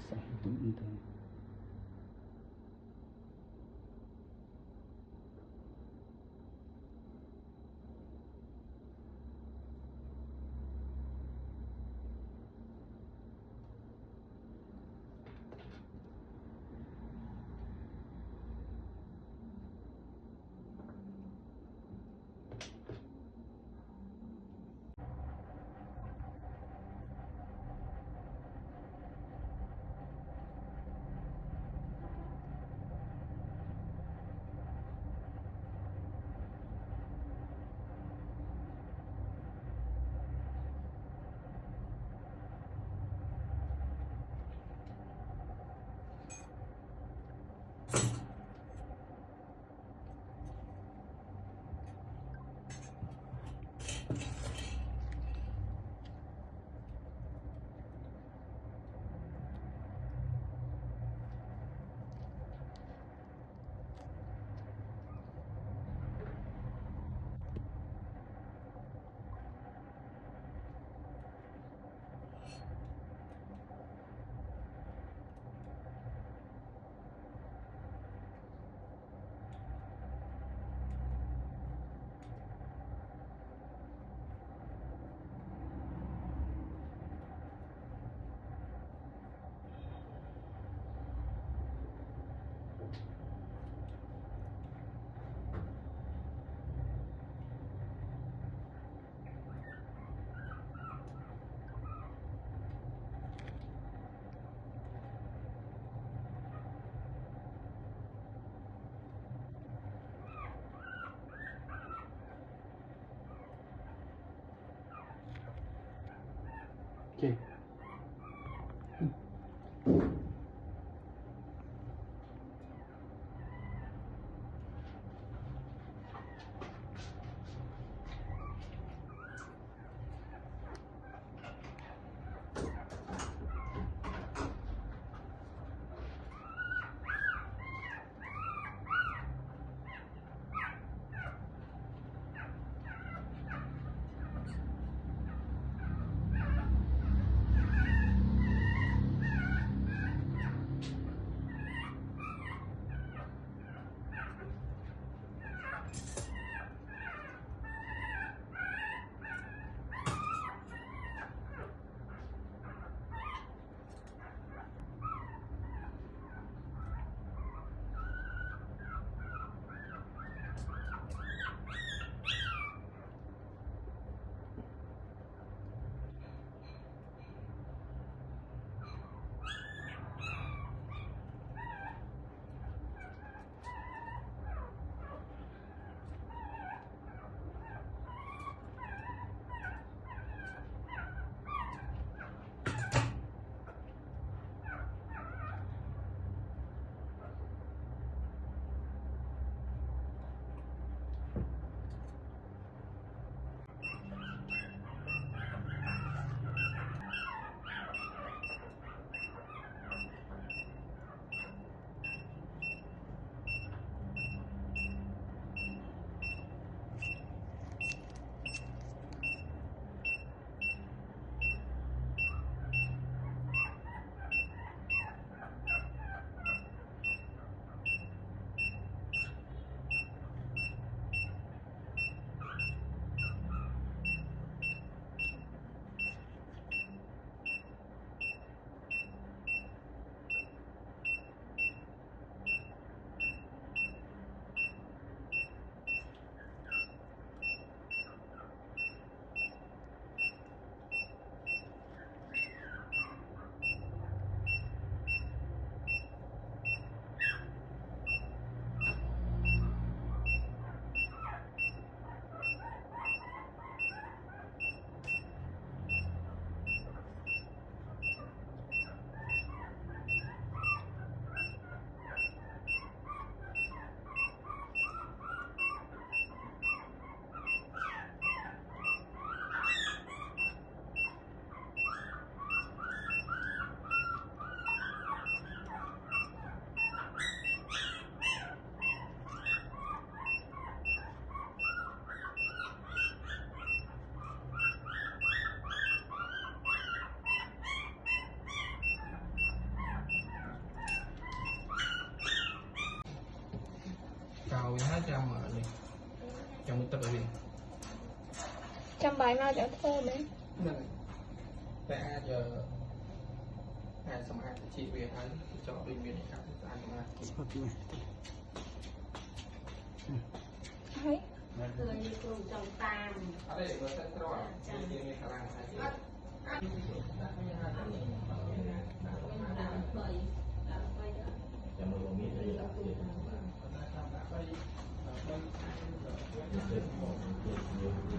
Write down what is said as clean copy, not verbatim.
sa hidung ito. Okay. người hát chăm ở đây chăm tập ở đây chăm bài nào cho thơ đấyแต่giờสมาธิชีวิตอันจอบเป็นเมียนครับอันมาสมาธิ đấy เคยมีกลุ่มจองตาม อะไรเบอร์เซ็นต์ร้อยมีพลังอะไร จะมาลงมีดเลยหลักเดียว Hãy subscribe cho kênh Ghiền Mì Gõ để không bỏ lỡ những video hấp dẫn